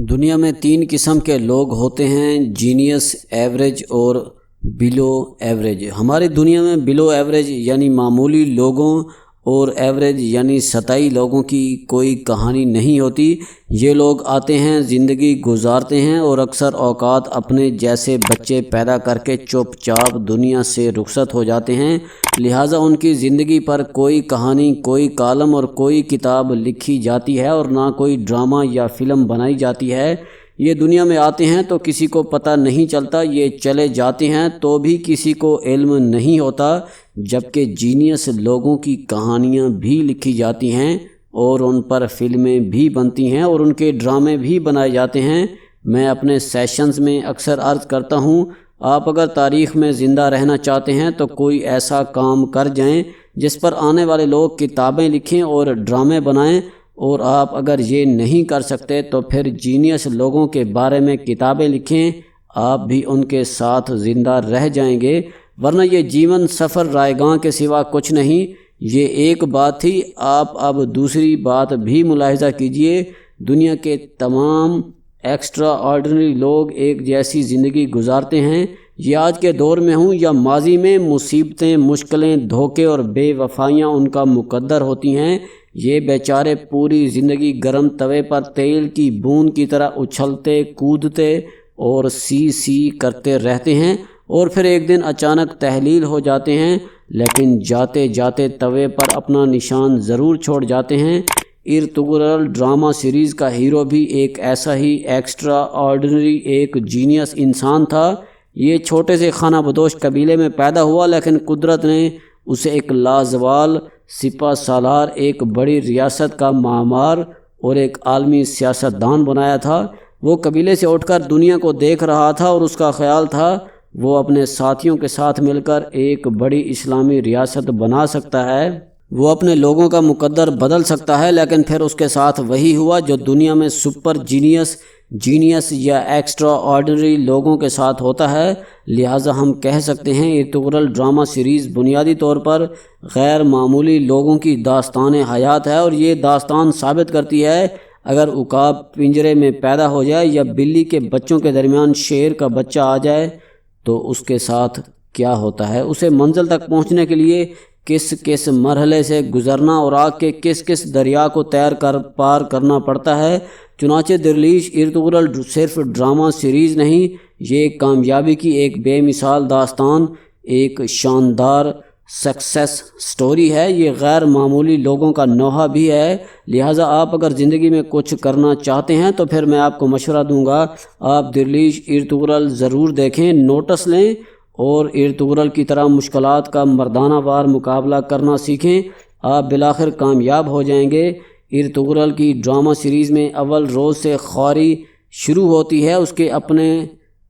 دنیا میں تین قسم کے لوگ ہوتے ہیں، جینیس، ایوریج اور بلو ایوریج۔ ہماری دنیا میں بلو ایوریج یعنی معمولی لوگوں اور ایوریج یعنی سطحی لوگوں کی کوئی کہانی نہیں ہوتی۔ یہ لوگ آتے ہیں، زندگی گزارتے ہیں اور اکثر اوقات اپنے جیسے بچے پیدا کر کے چپ چاپ دنیا سے رخصت ہو جاتے ہیں، لہٰذا ان کی زندگی پر کوئی کہانی، کوئی کالم اور کوئی کتاب لکھی جاتی ہے اور نہ کوئی ڈرامہ یا فلم بنائی جاتی ہے۔ یہ دنیا میں آتے ہیں تو کسی کو پتہ نہیں چلتا، یہ چلے جاتے ہیں تو بھی کسی کو علم نہیں ہوتا، جبکہ جینیس لوگوں کی کہانیاں بھی لکھی جاتی ہیں اور ان پر فلمیں بھی بنتی ہیں اور ان کے ڈرامے بھی بنائے جاتے ہیں۔ میں اپنے سیشنز میں اکثر عرض کرتا ہوں، آپ اگر تاریخ میں زندہ رہنا چاہتے ہیں تو کوئی ایسا کام کر جائیں جس پر آنے والے لوگ کتابیں لکھیں اور ڈرامے بنائیں، اور آپ اگر یہ نہیں کر سکتے تو پھر جینیس لوگوں کے بارے میں کتابیں لکھیں، آپ بھی ان کے ساتھ زندہ رہ جائیں گے، ورنہ یہ جیون سفر رائگاں کے سوا کچھ نہیں۔ یہ ایک بات تھی، آپ اب دوسری بات بھی ملاحظہ کیجئے۔ دنیا کے تمام ایکسٹرا آرڈنری لوگ ایک جیسی زندگی گزارتے ہیں، یہ آج کے دور میں ہوں یا ماضی میں، مصیبتیں، مشکلیں، دھوکے اور بے وفائیاں ان کا مقدر ہوتی ہیں۔ یہ بیچارے پوری زندگی گرم توے پر تیل کی بوند کی طرح اچھلتے کودتے اور سی کرتے رہتے ہیں اور پھر ایک دن اچانک تحلیل ہو جاتے ہیں، لیکن جاتے جاتے توے پر اپنا نشان ضرور چھوڑ جاتے ہیں۔ ارطغرل ڈرامہ سیریز کا ہیرو بھی ایک ایسا ہی ایکسٹرا آرڈنری، ایک جینیس انسان تھا۔ یہ چھوٹے سے خانہ بدوش قبیلے میں پیدا ہوا، لیکن قدرت نے اسے ایک لازوال سپہ سالار، ایک بڑی ریاست کا معمار اور ایک عالمی سیاستدان بنایا تھا۔ وہ قبیلے سے اٹھ کر دنیا کو دیکھ رہا تھا اور اس کا خیال تھا وہ اپنے ساتھیوں کے ساتھ مل کر ایک بڑی اسلامی ریاست بنا سکتا ہے، وہ اپنے لوگوں کا مقدر بدل سکتا ہے۔ لیکن پھر اس کے ساتھ وہی ہوا جو دنیا میں سپر جینیس یا ایکسٹرا آرڈنری لوگوں کے ساتھ ہوتا ہے۔ لہٰذا ہم کہہ سکتے ہیں ارطغرل ڈرامہ سیریز بنیادی طور پر غیر معمولی لوگوں کی داستان حیات ہے، اور یہ داستان ثابت کرتی ہے اگر عقاب پنجرے میں پیدا ہو جائے یا بلی کے بچوں کے درمیان شیر کا بچہ آ جائے تو اس کے ساتھ کیا ہوتا ہے، اسے منزل تک پہنچنے کے لیے کس کس مرحلے سے گزرنا اور آگ کے کس کس دریا کو تیر کر پار کرنا پڑتا ہے۔ چنانچہ درویش ارطغرل صرف ڈرامہ سیریز نہیں، یہ کامیابی کی ایک بے مثال داستان، ایک شاندار سکسیس سٹوری ہے، یہ غیر معمولی لوگوں کا نوحہ بھی ہے۔ لہٰذا آپ اگر زندگی میں کچھ کرنا چاہتے ہیں تو پھر میں آپ کو مشورہ دوں گا، آپ درویش ارطغرل ضرور دیکھیں، نوٹس لیں اور ارطغرل کی طرح مشکلات کا مردانہ وار مقابلہ کرنا سیکھیں، آپ بالآخر کامیاب ہو جائیں گے۔ ارطغرل کی ڈرامہ سیریز میں اول روز سے خواری شروع ہوتی ہے، اس کے اپنے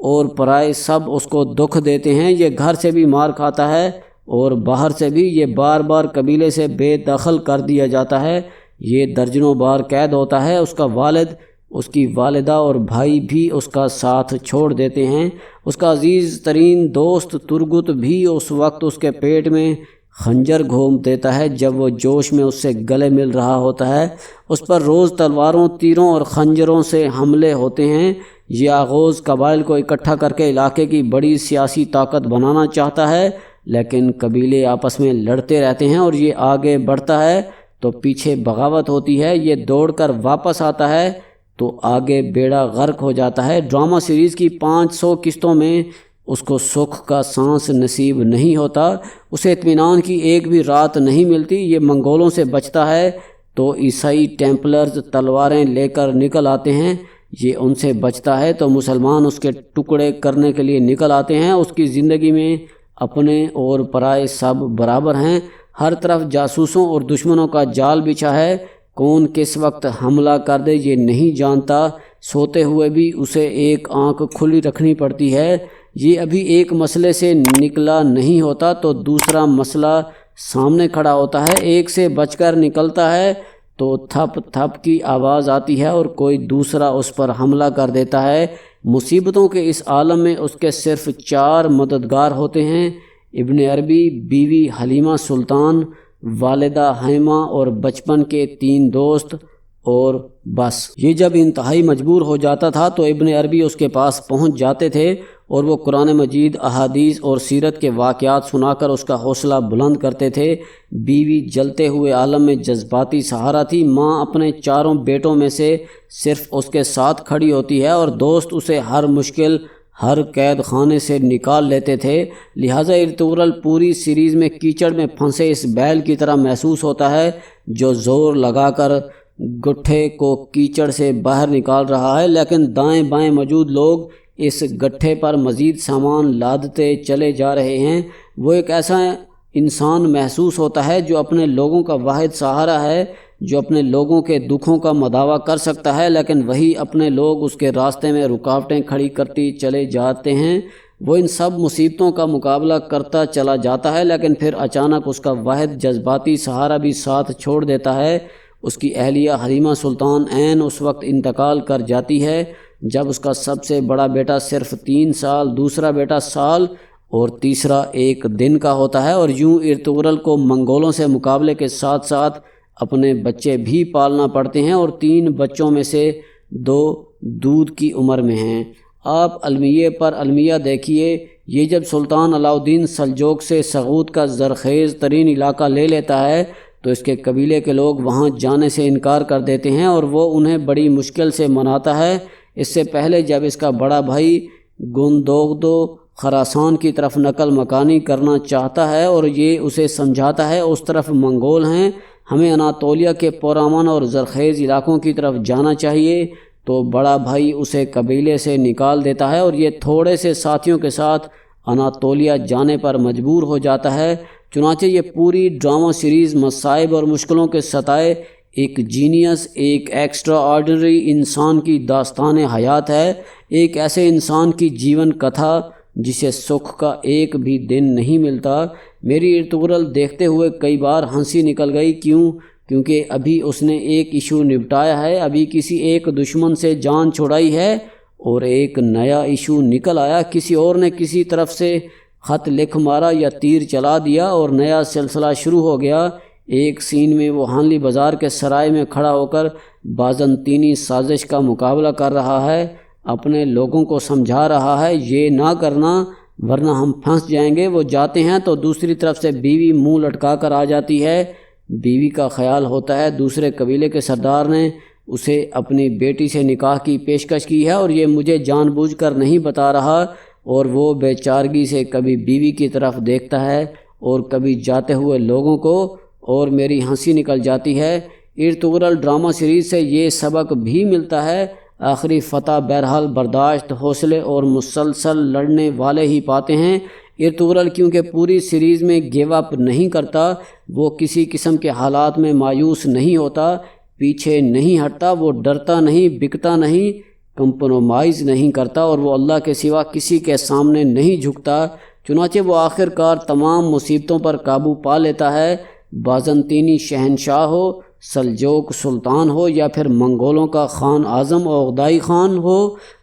اور پرائے سب اس کو دکھ دیتے ہیں، یہ گھر سے بھی مار کھاتا ہے اور باہر سے بھی، یہ بار بار قبیلے سے بے دخل کر دیا جاتا ہے، یہ درجنوں بار قید ہوتا ہے، اس کا والد، اس کی والدہ اور بھائی بھی اس کا ساتھ چھوڑ دیتے ہیں، اس کا عزیز ترین دوست ترگت بھی اس وقت اس کے پیٹ میں خنجر گھونپ دیتا ہے جب وہ جوش میں اس سے گلے مل رہا ہوتا ہے، اس پر روز تلواروں، تیروں اور خنجروں سے حملے ہوتے ہیں۔ یہ آغوز قبائل کو اکٹھا کر کے علاقے کی بڑی سیاسی طاقت بنانا چاہتا ہے، لیکن قبیلے آپس میں لڑتے رہتے ہیں اور یہ آگے بڑھتا ہے تو پیچھے بغاوت ہوتی ہے، یہ دوڑ کر واپس آتا ہے تو آگے بیڑا غرق ہو جاتا ہے۔ ڈرامہ سیریز کی 500 قسطوں میں اس کو سکھ کا سانس نصیب نہیں ہوتا، اسے اطمینان کی ایک بھی رات نہیں ملتی۔ یہ منگولوں سے بچتا ہے تو عیسائی ٹیمپلرز تلواریں لے کر نکل آتے ہیں، یہ ان سے بچتا ہے تو مسلمان اس کے ٹکڑے کرنے کے لیے نکل آتے ہیں۔ اس کی زندگی میں اپنے اور پرائے سب برابر ہیں، ہر طرف جاسوسوں اور دشمنوں کا جال بچھا ہے، کون کس وقت حملہ کر دے یہ نہیں جانتا، سوتے ہوئے بھی اسے ایک آنکھ کھلی رکھنی پڑتی ہے۔ یہ ابھی ایک مسئلے سے نکلا نہیں ہوتا تو دوسرا مسئلہ سامنے کھڑا ہوتا ہے، ایک سے بچ کر نکلتا ہے تو تھپ تھپ کی آواز آتی ہے اور کوئی دوسرا اس پر حملہ کر دیتا ہے۔ مصیبتوں کے اس عالم میں اس کے صرف 4 مددگار ہوتے ہیں، ابن عربی، بیوی حلیمہ سلطان، والدہ حیمہ اور بچپن کے 3 دوست، اور بس یہ جب انتہائی مجبور ہو جاتا تھا تو ابن عربی اس کے پاس پہنچ جاتے تھے اور وہ قرآن مجید، احادیث اور سیرت کے واقعات سنا کر اس کا حوصلہ بلند کرتے تھے۔ بیوی جلتے ہوئے عالم میں جذباتی سہارا تھی، ماں اپنے 4 بیٹوں میں سے صرف اس کے ساتھ کھڑی ہوتی ہے اور دوست اسے ہر مشکل، ہر قید خانے سے نکال لیتے تھے۔ لہٰذا ارطغرل پوری سیریز میں کیچڑ میں پھنسے اس بیل کی طرح محسوس ہوتا ہے جو زور لگا کر گٹھے کو کیچڑ سے باہر نکال رہا ہے، لیکن دائیں بائیں موجود لوگ اس گٹھے پر مزید سامان لادتے چلے جا رہے ہیں۔ وہ ایک ایسا انسان محسوس ہوتا ہے جو اپنے لوگوں کا واحد سہارا ہے، جو اپنے لوگوں کے دکھوں کا مداوع کر سکتا ہے، لیکن وہی اپنے لوگ اس کے راستے میں رکاوٹیں کھڑی کرتی چلے جاتے ہیں۔ وہ ان سب مصیبتوں کا مقابلہ کرتا چلا جاتا ہے، لیکن پھر اچانک اس کا واحد جذباتی سہارا بھی ساتھ چھوڑ دیتا ہے۔ اس کی اہلیہ حلیمہ سلطان عین اس وقت انتقال کر جاتی ہے جب اس کا سب سے بڑا بیٹا صرف 3 سال، دوسرا بیٹا سال اور تیسرا 1 دن کا ہوتا ہے، اور یوں ارطغرل کو منگولوں سے مقابلے کے ساتھ ساتھ اپنے بچے بھی پالنا پڑتے ہیں، اور 3 بچوں میں سے 2 دودھ کی عمر میں ہیں۔ آپ المیہ پر المیہ دیکھیے، یہ جب سلطان علاء الدین سلجوق سے سغوت کا زرخیز ترین علاقہ لے لیتا ہے تو اس کے قبیلے کے لوگ وہاں جانے سے انکار کر دیتے ہیں اور وہ انہیں بڑی مشکل سے مناتا ہے۔ اس سے پہلے جب اس کا بڑا بھائی گندوغدو خراسان کی طرف نقل مکانی کرنا چاہتا ہے اور یہ اسے سمجھاتا ہے اس طرف منگول ہیں، ہمیں اناطولیہ کے پرامن اور زرخیز علاقوں کی طرف جانا چاہیے، تو بڑا بھائی اسے قبیلے سے نکال دیتا ہے اور یہ تھوڑے سے ساتھیوں کے ساتھ اناطولیہ جانے پر مجبور ہو جاتا ہے۔ چنانچہ یہ پوری ڈرامہ سیریز مصائب اور مشکلوں کے ستائے ایک جینیس، ایک ایکسٹرا آرڈنری انسان کی داستان حیات ہے، ایک ایسے انسان کی جیون کتھا جسے سکھ کا ایک بھی دن نہیں ملتا۔ میری ارطغرل دیکھتے ہوئے کئی بار ہنسی نکل گئی، کیونکہ ابھی اس نے ایک ایشو نپٹایا ہے، ابھی کسی ایک دشمن سے جان چھڑائی ہے اور ایک نیا ایشو نکل آیا، کسی اور نے کسی طرف سے خط لکھ مارا یا تیر چلا دیا اور نیا سلسلہ شروع ہو گیا۔ ایک سین میں وہ ہانلی بازار کے سرائے میں کھڑا ہو کر بازنطینی سازش کا مقابلہ کر رہا ہے، اپنے لوگوں کو سمجھا رہا ہے یہ نہ کرنا ورنہ ہم پھنس جائیں گے۔ وہ جاتے ہیں تو دوسری طرف سے بیوی منہ لٹکا کر آ جاتی ہے۔ بیوی کا خیال ہوتا ہے دوسرے قبیلے کے سردار نے اسے اپنی بیٹی سے نکاح کی پیشکش کی ہے اور یہ مجھے جان بوجھ کر نہیں بتا رہا، اور وہ بے چارگی سے کبھی بیوی کی طرف دیکھتا ہے اور کبھی جاتے ہوئے لوگوں کو، اور میری ہنسی نکل جاتی ہے۔ ارطغرل ڈرامہ سیریز سے یہ سبق بھی ملتا ہے، آخری فتح بہرحال برداشت، حوصلے اور مسلسل لڑنے والے ہی پاتے ہیں۔ ارطغرل کیونکہ پوری سیریز میں گیو اپ نہیں کرتا، وہ کسی قسم کے حالات میں مایوس نہیں ہوتا، پیچھے نہیں ہٹتا، وہ ڈرتا نہیں، بکتا نہیں، کمپرومائز نہیں کرتا، اور وہ اللہ کے سوا کسی کے سامنے نہیں جھکتا۔ چنانچہ وہ آخر کار تمام مصیبتوں پر قابو پا لیتا ہے، بازنطینی شہنشاہ ہو، سلجوق سلطان ہو یا پھر منگولوں کا خان اعظم عقدائی خان ہو،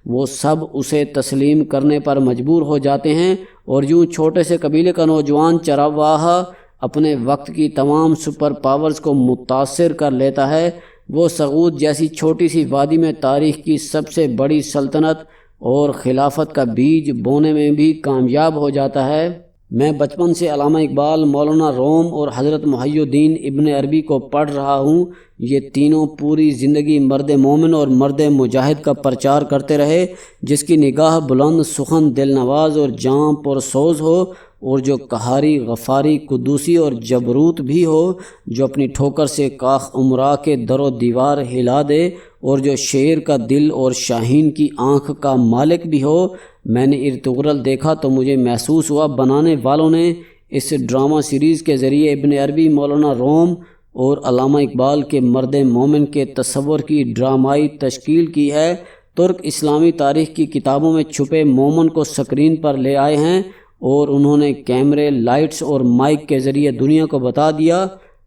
وہ سب اسے تسلیم کرنے پر مجبور ہو جاتے ہیں، اور یوں چھوٹے سے قبیلے کا نوجوان چرواہا اپنے وقت کی تمام سپر پاورز کو متاثر کر لیتا ہے۔ وہ سغوت جیسی چھوٹی سی وادی میں تاریخ کی سب سے بڑی سلطنت اور خلافت کا بیج بونے میں بھی کامیاب ہو جاتا ہے۔ میں بچپن سے علامہ اقبال، مولانا روم اور حضرت محی الدین ابن عربی کو پڑھ رہا ہوں۔ یہ تینوں پوری زندگی مرد مومن اور مرد مجاہد کا پرچار کرتے رہے، جس کی نگاہ بلند، سخن، دل نواز اور جاں پرسوز ہو، اور جو قہاری، غفاری، قدوسی اور جبروت بھی ہو، جو اپنی ٹھوکر سے کاخ امراء کے در و دیوار ہلا دے، اور جو شیر کا دل اور شاہین کی آنکھ کا مالک بھی ہو۔ میں نے ارطغرل دیکھا تو مجھے محسوس ہوا بنانے والوں نے اس ڈرامہ سیریز کے ذریعے ابن عربی، مولانا روم اور علامہ اقبال کے مرد مومن کے تصور کی ڈرامائی تشکیل کی ہے۔ ترک اسلامی تاریخ کی کتابوں میں چھپے مومن کو سکرین پر لے آئے ہیں، اور انہوں نے کیمرے، لائٹس اور مائک کے ذریعے دنیا کو بتا دیا،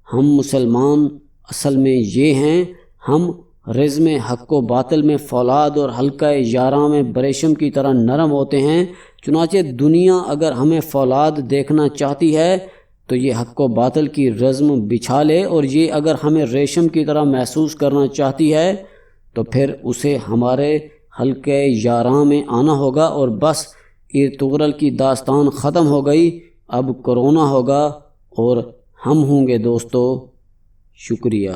ہم مسلمان اصل میں یہ ہیں، ہم رزم حق و باطل میں فولاد اور حلقہ یاراں میں بریشم کی طرح نرم ہوتے ہیں۔ چنانچہ دنیا اگر ہمیں فولاد دیکھنا چاہتی ہے تو یہ حق و باطل کی رزم بچھا لے، اور یہ اگر ہمیں ریشم کی طرح محسوس کرنا چاہتی ہے تو پھر اسے ہمارے حلقے 11 میں آنا ہوگا اور بس ارطغرل کی داستان ختم ہو گئی، اب کرونا ہوگا اور ہم ہوں گے دوستو۔ شکریہ۔